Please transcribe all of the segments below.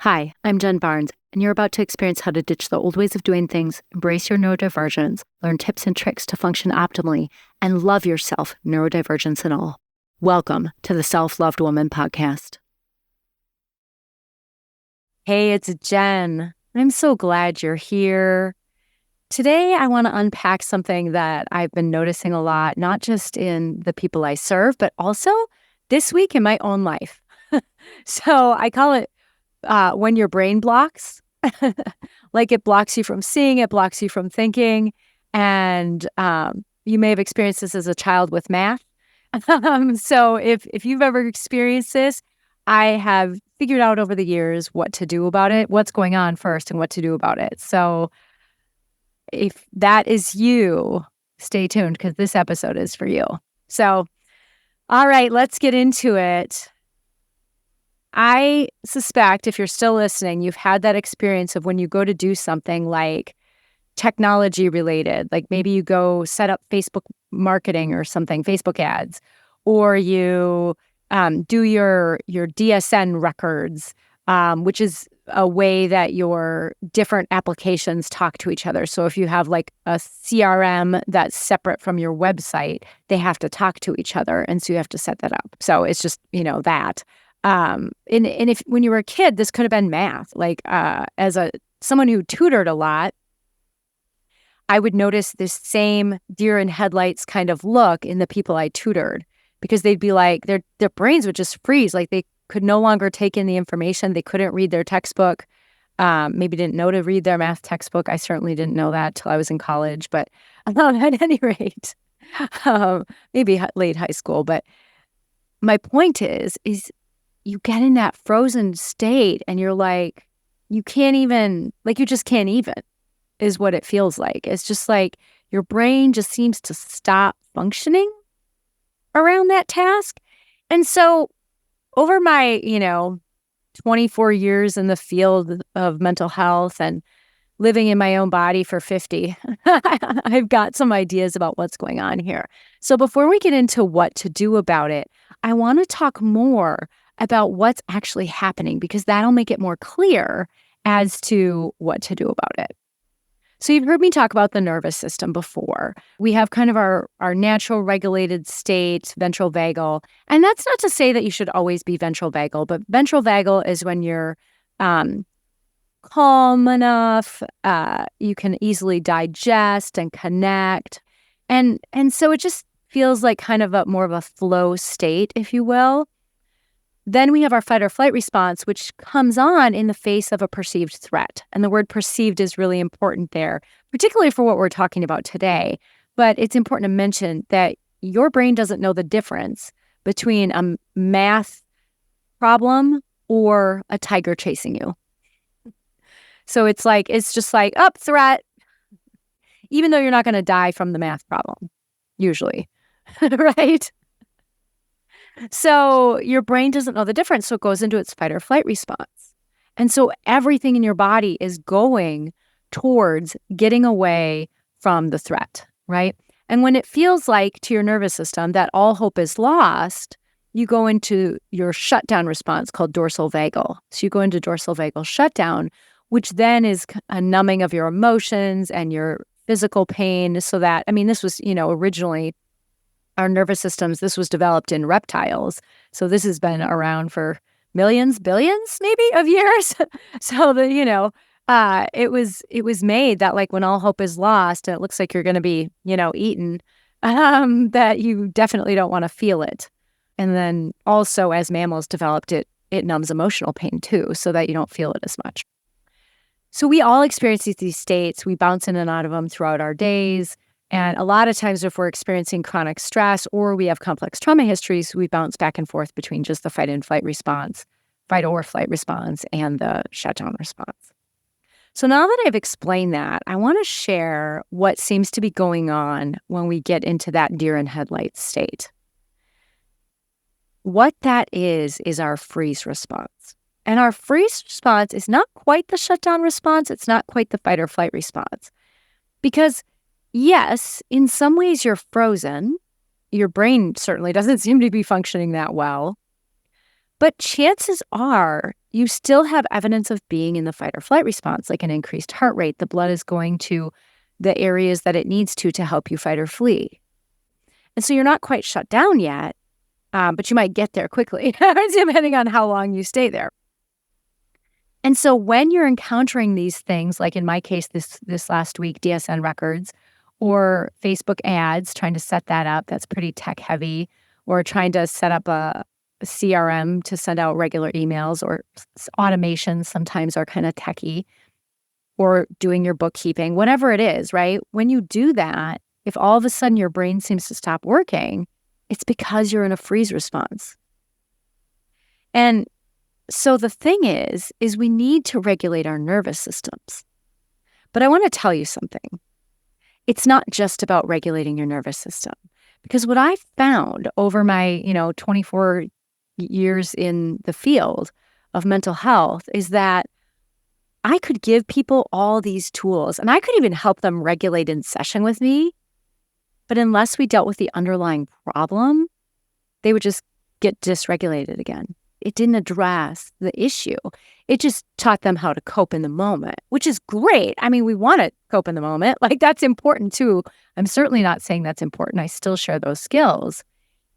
Hi, I'm Jen Barnes, and you're about to experience how to ditch the old ways of doing things, embrace your neurodivergence, learn tips and tricks to function optimally, and love yourself, neurodivergence and all. Welcome to the Self-Loved Woman podcast. Hey, it's Jen. I'm so glad you're here. Today, I want to unpack something that I've been noticing a lot, not just in the people I serve, but also this week in my own life. So I call it when your brain blocks. Like it blocks you from seeing, it blocks you from thinking. And you may have experienced this as a child with math. So if you've ever experienced this, I have figured out over the years what to do about it, what's going on first and what to do about it. So if that is you, stay tuned because this episode is for you. So, all right, let's get into it. I suspect if you're still listening, you've had that experience of when you go to do something like technology related, like maybe you go set up Facebook marketing or something, Facebook ads, or you do your DSN records, which is a way that your different applications talk to each other. So if you have like a CRM that's separate from your website, they have to talk to each other. And so you have to set that up. So it's just, that. And if when you were a kid, this could have been math. Like as someone who tutored a lot, I would notice this same deer in headlights kind of look in the people I tutored because they'd be like their brains would just freeze, like they could no longer take in the information. They couldn't read their textbook. Maybe didn't know to read their math textbook. I certainly didn't know that till I was in college, but at any rate, maybe late high school. But my point is you get in that frozen state and you're like, you can't even, like you just can't even, is what it feels like. It's just like your brain just seems to stop functioning around that task. And so over my, 24 years in the field of mental health and living in my own body for 50, I've got some ideas about what's going on here. So before we get into what to do about it, I want to talk more about what's actually happening because that'll make it more clear as to what to do about it. So you've heard me talk about the nervous system before. We have kind of our natural regulated state, ventral vagal. And that's not to say that you should always be ventral vagal, but ventral vagal is when you're calm enough, you can easily digest and connect. And so it just feels like kind of more of a flow state, if you will. Then we have our fight or flight response, which comes on in the face of a perceived threat. And the word perceived is really important there, particularly for what we're talking about today. But it's important to mention that your brain doesn't know the difference between a math problem or a tiger chasing you. So it's just like, threat, even though you're not going to die from the math problem, usually, right? So your brain doesn't know the difference, so it goes into its fight or flight response. And so everything in your body is going towards getting away from the threat, right? And when it feels like to your nervous system that all hope is lost, you go into your shutdown response called dorsal vagal. So you go into dorsal vagal shutdown, which then is a numbing of your emotions and your physical pain. So that, this was, originally our nervous systems, this was developed in reptiles. So this has been around for millions, billions maybe of years. So it was made that like when all hope is lost and it looks like you're going to be, eaten, that you definitely don't want to feel it. And then also as mammals developed it numbs emotional pain too, so that you don't feel it as much. So we all experience these states. We bounce in and out of them throughout our days. And a lot of times if we're experiencing chronic stress or we have complex trauma histories, we bounce back and forth between just the fight or flight response and the shutdown response. So now that I've explained that, I want to share what seems to be going on when we get into that deer in headlights state. What that is our freeze response. And our freeze response is not quite the shutdown response. It's not quite the fight or flight response. Because yes, in some ways you're frozen. Your brain certainly doesn't seem to be functioning that well. But chances are you still have evidence of being in the fight or flight response, like an increased heart rate. The blood is going to the areas that it needs to help you fight or flee. And so you're not quite shut down yet, but you might get there quickly, depending on how long you stay there. And so when you're encountering these things, like in my case, this last week, DSN records or Facebook ads, trying to set that up, that's pretty tech heavy, or trying to set up a CRM to send out regular emails, or automations sometimes are kind of techy, or doing your bookkeeping, whatever it is, right? When you do that, if all of a sudden your brain seems to stop working, it's because you're in a freeze response. And so the thing is we need to regulate our nervous systems. But I want to tell you something. It's not just about regulating your nervous system. Because what I found over my, 24 years in the field of mental health is that I could give people all these tools, and I could even help them regulate in session with me. But unless we dealt with the underlying problem, they would just get dysregulated again. It didn't address the issue. It just taught them how to cope in the moment, which is great. I mean, we want to cope in the moment. Like, that's important too. I'm certainly not saying that's important. I still share those skills.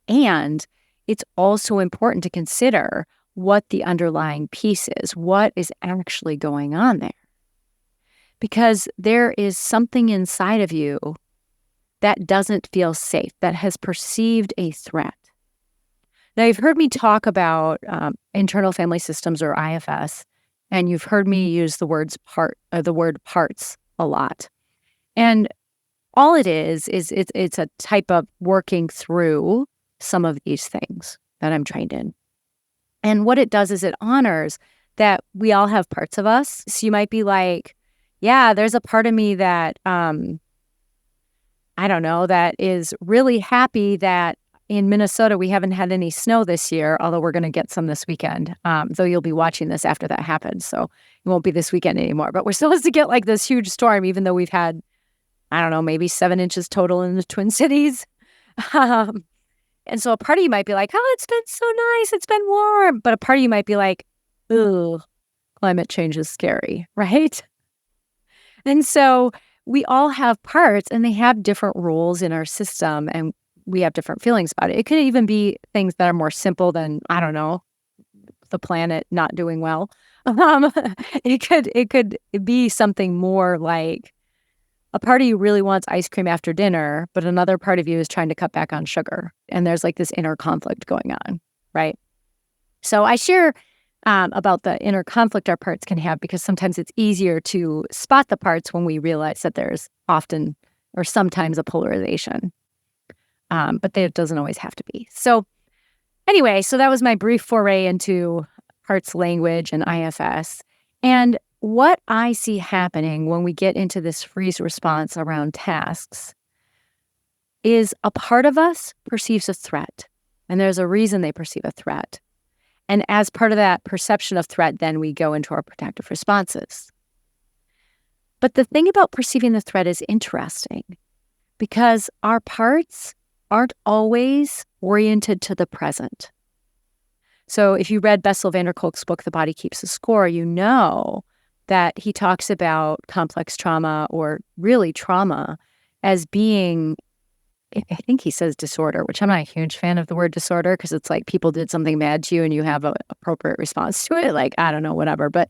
And it's also important to consider what the underlying piece is, what is actually going on there. Because there is something inside of you that doesn't feel safe, that has perceived a threat. Now, you've heard me talk about internal family systems, or IFS, and you've heard me use the word parts a lot. And all it is it's a type of working through some of these things that I'm trained in. And what it does is it honors that we all have parts of us. So you might be like, yeah, there's a part of me that, I don't know, that is really happy that in Minnesota, we haven't had any snow this year, although we're going to get some this weekend, though you'll be watching this after that happens. So it won't be this weekend anymore. But we're supposed to get like this huge storm, even though we've had, I don't know, maybe 7 inches total in the Twin Cities. And so a part of you might be like, oh, it's been so nice. It's been warm. But a part of you might be like, ugh, climate change is scary, right? And so we all have parts, and they have different roles in our system, and we have different feelings about it. It could even be things that are more simple than, I don't know, the planet not doing well. It could be something more like a part of you really wants ice cream after dinner, but another part of you is trying to cut back on sugar. And there's like this inner conflict going on, right? So I share about the inner conflict our parts can have, because sometimes it's easier to spot the parts when we realize that there's often or sometimes a polarization. But it doesn't always have to be. So anyway, so that was my brief foray into parts language and IFS. And what I see happening when we get into this freeze response around tasks is a part of us perceives a threat. And there's a reason they perceive a threat. And as part of that perception of threat, then we go into our protective responses. But the thing about perceiving the threat is interesting, because our parts aren't always oriented to the present. So if you read Bessel van der Kolk's book, The Body Keeps the Score, you know that he talks about complex trauma, or really trauma, as being, I think he says disorder, which I'm not a huge fan of the word disorder, because it's like people did something bad to you and you have an appropriate response to it. Like, I don't know, whatever. But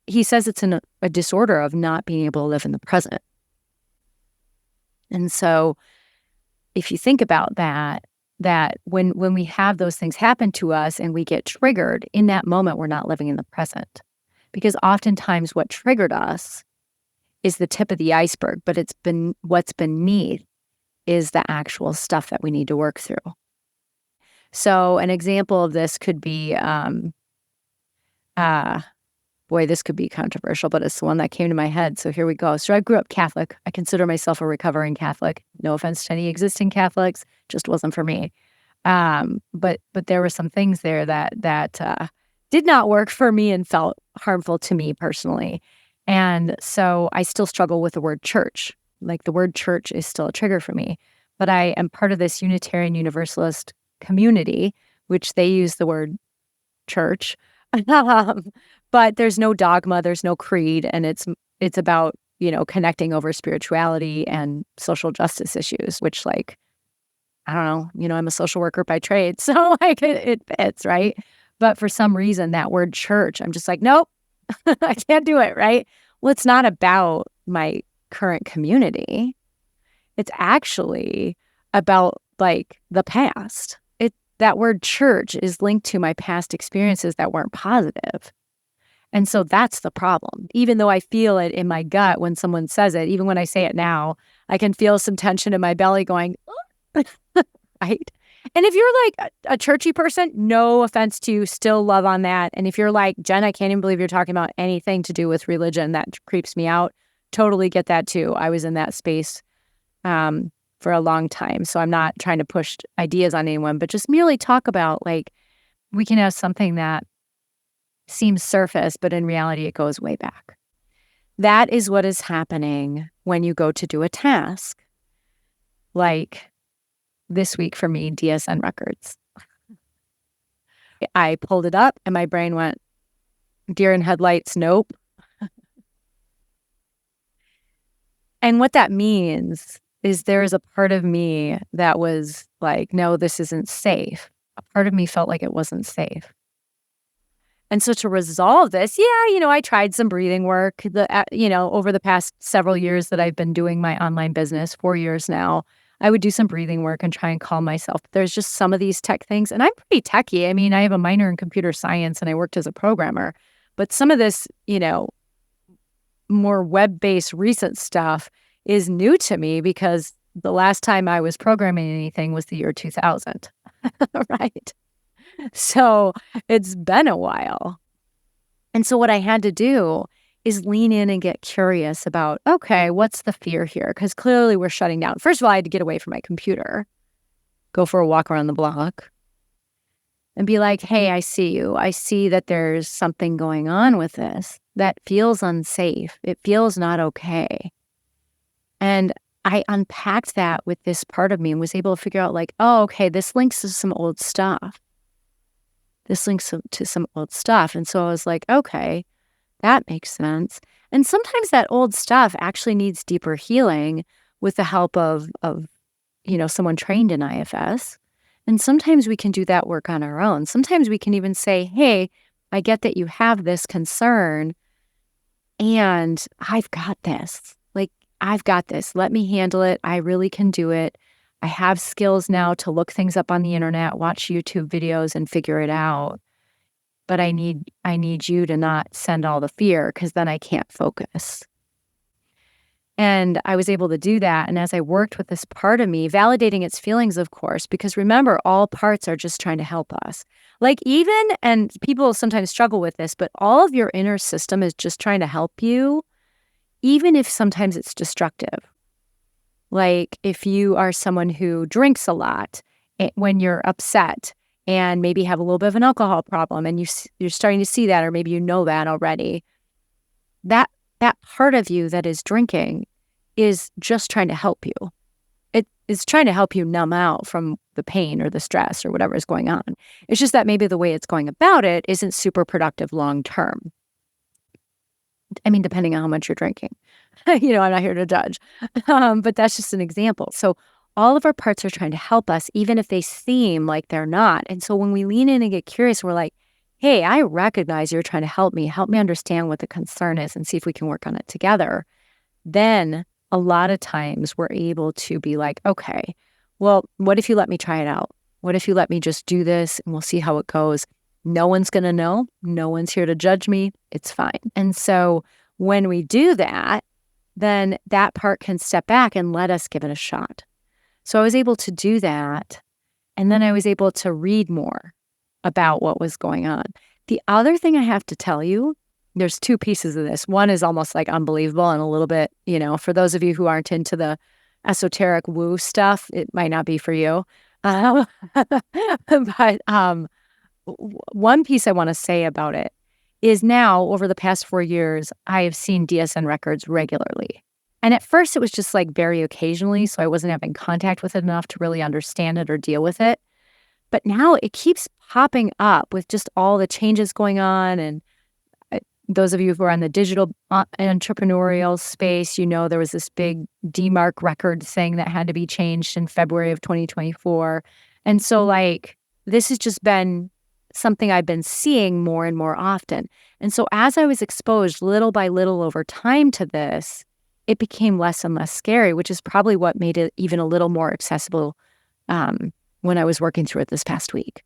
he says it's a disorder of not being able to live in the present. And so if you think about that when we have those things happen to us and we get triggered, in that moment, we're not living in the present. Because oftentimes what triggered us is the tip of the iceberg, but what's beneath is the actual stuff that we need to work through. So an example of this could be, this could be controversial, but it's the one that came to my head. So here we go. So I grew up Catholic. I consider myself a recovering Catholic. No offense to any existing Catholics, just wasn't for me. But there were some things there that did not work for me and felt harmful to me personally. And so I still struggle with the word church. Like, the word church is still a trigger for me. But I am part of this Unitarian Universalist community, which they use the word church. But there's no dogma, there's no creed, and it's about, connecting over spirituality and social justice issues, which, like, I don't know, I'm a social worker by trade, so, like, it fits, right? But for some reason, that word church, I'm just like, "Nope, I can't do it," right? Well, it's not about my current community. It's actually about, like, the past. That word church is linked to my past experiences that weren't positive. And so that's the problem. Even though I feel it in my gut when someone says it, even when I say it now, I can feel some tension in my belly going, right? And if you're like a churchy person, no offense to you, still love on that. And if you're like, Jen, I can't even believe you're talking about anything to do with religion, that creeps me out. Totally get that too. I was in that space for a long time. So I'm not trying to push ideas on anyone, but just merely talk about, like, we can have something that seems surface, but in reality, it goes way back. That is what is happening when you go to do a task. Like this week for me, DSN records. I pulled it up and my brain went, deer in headlights, nope. And what that means is there is a part of me that was like, no, this isn't safe. A part of me felt like it wasn't safe. And so to resolve this, I tried some breathing work, over the past several years that I've been doing my online business, 4 years now, I would do some breathing work and try and calm myself. There's just some of these tech things, and I'm pretty techie. I mean, I have a minor in computer science and I worked as a programmer, but some of this, more web-based recent stuff is new to me because the last time I was programming anything was the year 2000, right? So it's been a while. And so what I had to do is lean in and get curious about, okay, what's the fear here? Because clearly we're shutting down. First of all, I had to get away from my computer, go for a walk around the block, and be like, hey, I see you. I see that there's something going on with this that feels unsafe. It feels not okay. And I unpacked that with this part of me and was able to figure out, like, oh, okay, this links to some old stuff. And so I was like, okay, that makes sense. And sometimes that old stuff actually needs deeper healing with the help of someone trained in IFS. And sometimes we can do that work on our own. Sometimes we can even say, hey, I get that you have this concern and I've got this. Like, I've got this. Let me handle it. I really can do it. I have skills now to look things up on the internet, watch YouTube videos and figure it out. But I need you to not send all the fear because then I can't focus. And I was able to do that. And as I worked with this part of me, validating its feelings, of course, because remember, all parts are just trying to help us. Like and people sometimes struggle with this, but all of your inner system is just trying to help you, even if sometimes it's destructive. Like if you are someone who drinks a lot when you're upset and maybe have a little bit of an alcohol problem and you're starting to see that, or maybe you know that already, that part of you that is drinking is just trying to help you. It is trying to help you numb out from the pain or the stress or whatever is going on. It's just that maybe the way it's going about it isn't super productive long term. I mean, depending on how much you're drinking. I'm not here to judge. But that's just an example. So all of our parts are trying to help us, even if they seem like they're not. And so when we lean in and get curious, we're like, hey, I recognize you're trying to help me understand what the concern is and see if we can work on it together. Then a lot of times we're able to be like, okay, well, what if you let me try it out? What if you let me just do this and we'll see how it goes? No one's going to know. No one's here to judge me. It's fine. And so when we do that, then that part can step back and let us give it a shot. So I was able to do that. And then I was able to read more about what was going on. The other thing I have to tell you, there's two pieces of this. One is almost like unbelievable and a little bit, for those of you who aren't into the esoteric woo stuff, it might not be for you. But one piece I want to say about it is now, over the past 4 years, I have seen DSN records regularly. And at first it was just like very occasionally, so I wasn't having contact with it enough to really understand it or deal with it. But now it keeps popping up with just all the changes going on. And those of you who are in the digital entrepreneurial space, there was this big DMARC record thing that had to be changed in February of 2024. And so this has just been something I've been seeing more and more often. And so as I was exposed little by little over time to this, it became less and less scary, which is probably what made it even a little more accessible when I was working through it this past week.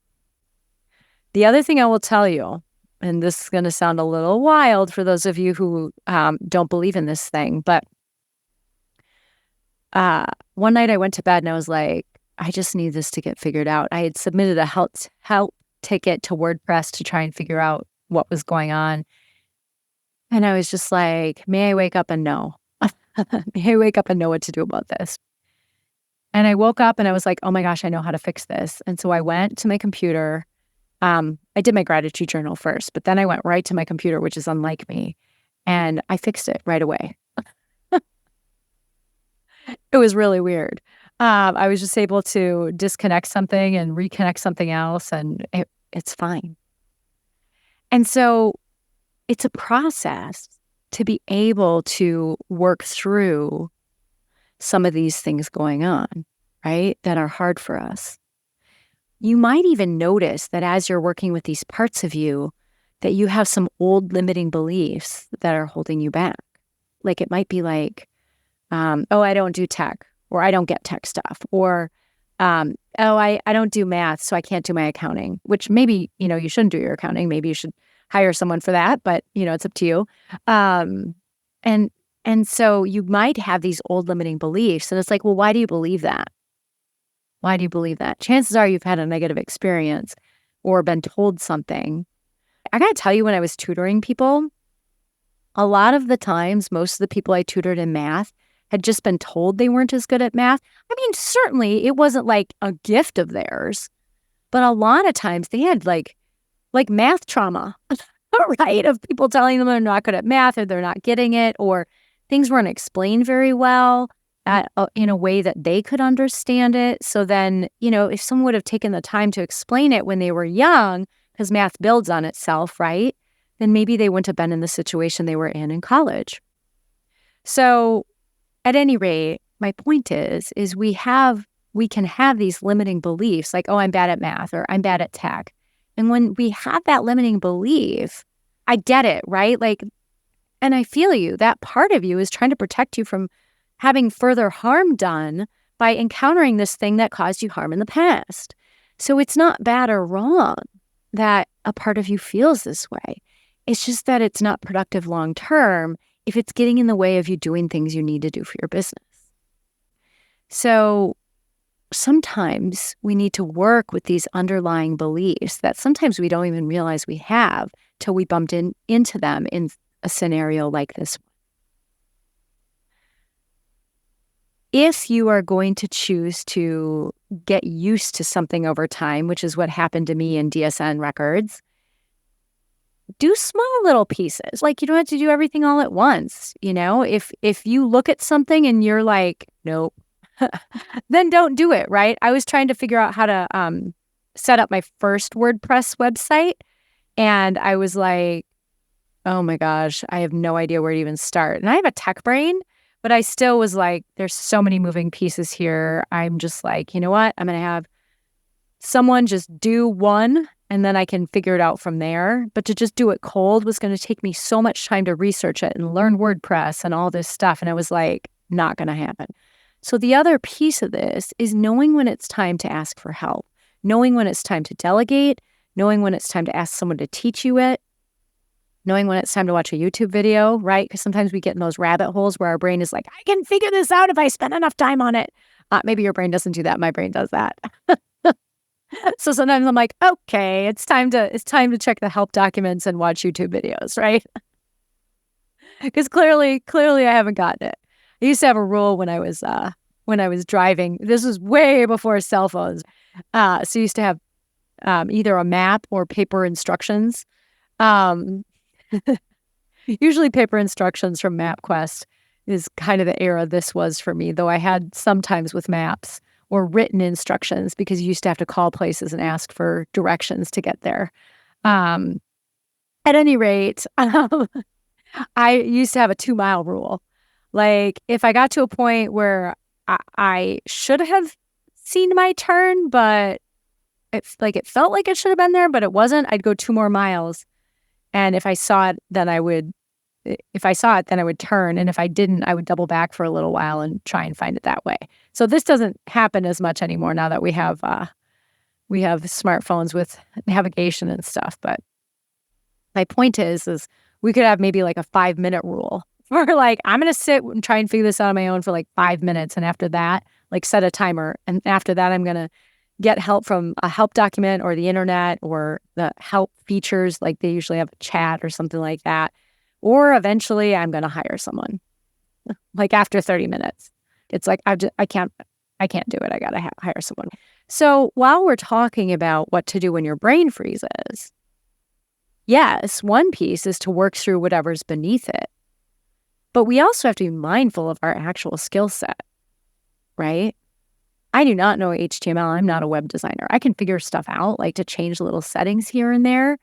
The other thing I will tell you, and this is going to sound a little wild for those of you who don't believe in this thing, but one night I went to bed and I was like, I just need this to get figured out. I had submitted a help ticket to WordPress to try and figure out what was going on. And I was just like, may I wake up and know? May I wake up and know what to do about this? And I woke up and I was like, oh my gosh, I know how to fix this. And so I went to my computer. I did my gratitude journal first, but then I went right to my computer, which is unlike me, and I fixed it right away. It was really weird. I was just able to disconnect something and reconnect something else, and it's fine. And so it's a process to be able to work through some of these things going on, right, that are hard for us. You might even notice that as you're working with these parts of you, that you have some old limiting beliefs that are holding you back. Like it might be like, oh, I don't do tech, or I don't get tech stuff, or oh, I don't do math, so I can't do my accounting, which maybe, you shouldn't do your accounting. Maybe you should hire someone for that, but, it's up to you. And so you might have these old limiting beliefs, and it's like, well, why do you believe that? Why do you believe that? Chances are you've had a negative experience or been told something. I got to tell you, when I was tutoring people, a lot of the times, most of the people I tutored in math had just been told they weren't as good at math. I mean, certainly it wasn't like a gift of theirs, but a lot of times they had like math trauma, right? Of people telling them they're not good at math, or they're not getting it, or things weren't explained very well in a way that they could understand it. So then, if someone would have taken the time to explain it when they were young, because math builds on itself, right? Then maybe they wouldn't have been in the situation they were in college. So at any rate, my point is we can have these limiting beliefs like, oh, I'm bad at math, or I'm bad at tech. And when we have that limiting belief, I get it, right? And I feel you. That part of you is trying to protect you from having further harm done by encountering this thing that caused you harm in the past. So it's not bad or wrong that a part of you feels this way. It's just that it's not productive long term if it's getting in the way of you doing things you need to do for your business. So sometimes we need to work with these underlying beliefs that sometimes we don't even realize we have till we bumped into them in a scenario like this one. If you are going to choose to get used to something over time, which is what happened to me in DSN records, do small little pieces. You don't have to do everything all at once. If you look at something and you're like, nope, then don't do it, right? I was trying to figure out how to set up my first WordPress website, and I was like, oh my gosh, I have no idea where to even start. And I have a tech brain, but I still was like, there's so many moving pieces here. I'm just like, you know what? I'm going to have someone just do one, and then I can figure it out from there. But to just do it cold was going to take me so much time to research it and learn WordPress and all this stuff. And I was like, not going to happen. So the other piece of this is knowing when it's time to ask for help, knowing when it's time to delegate, knowing when it's time to ask someone to teach you it, knowing when it's time to watch a YouTube video, right? Because sometimes we get in those rabbit holes where our brain is like, I can figure this out if I spend enough time on it. Maybe your brain doesn't do that. My brain does that. So sometimes I'm like, okay, it's time to check the help documents and watch YouTube videos, right? Because clearly I haven't gotten it. I used to have a rule when I was driving. This was way before cell phones. So I used to have either a map or paper instructions. Usually paper instructions from MapQuest is kind of the era this was for me, though I had sometimes with maps or written instructions because you used to have to call places and ask for directions to get there. Um, at any rate, I used to have a 2-mile rule. Like, if I got to a point where I should have seen my turn, but it felt like it should have been there, but it wasn't, I'd go 2 more miles. And if I saw it, then I would turn. And if I didn't, I would double back for a little while and try and find it that way. So this doesn't happen as much anymore now that we have smartphones with navigation and stuff. But my point is we could have maybe like a 5-minute rule where like, I'm going to sit and try and figure this out on my own for like 5 minutes. And after that, like set a timer. And after that, I'm going to get help from a help document or the internet or the help features. Like they usually have a chat or something like that. Or eventually I'm going to hire someone like after 30 minutes. It's like, I can't do it. I got to hire someone. So while we're talking about what to do when your brain freezes, yes, one piece is to work through whatever's beneath it. But we also have to be mindful of our actual skill set, right? I do not know HTML. I'm not a web designer. I can figure stuff out, like to change little settings here and there.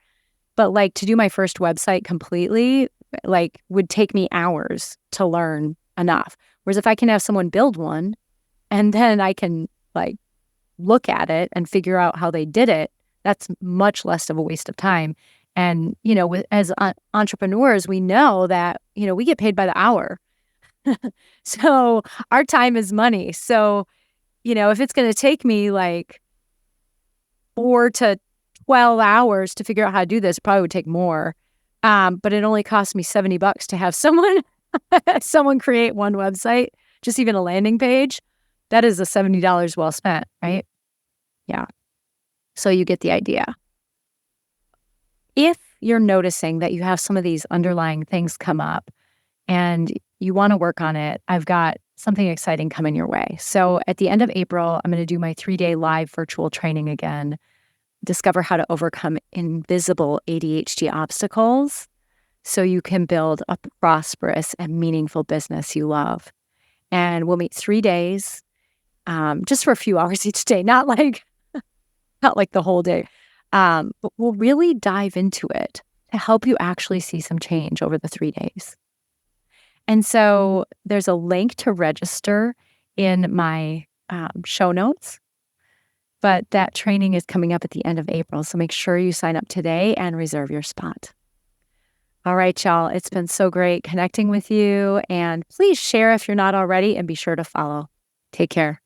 But like to do my first website completely, like would take me hours to learn enough. Whereas if I can have someone build one and then I can like look at it and figure out how they did it, that's much less of a waste of time. And, as entrepreneurs, we know that, we get paid by the hour. So our time is money. So, if it's going to take me like 4 to 12 hours to figure out how to do this, it probably would take more. But it only cost me $70 to have someone create one website, just even a landing page. That is a $70 well spent, right? Yeah. So you get the idea. If you're noticing that you have some of these underlying things come up and you want to work on it, I've got something exciting coming your way. So at the end of April, I'm going to do my 3-day live virtual training again. Discover how to overcome invisible ADHD obstacles so you can build a prosperous and meaningful business you love. And we'll meet 3 days, just for a few hours each day, not like the whole day. But we'll really dive into it to help you actually see some change over the 3 days. And so there's a link to register in my show notes. But that training is coming up at the end of April. So make sure you sign up today and reserve your spot. All right, y'all. It's been so great connecting with you. And please share if you're not already and be sure to follow. Take care.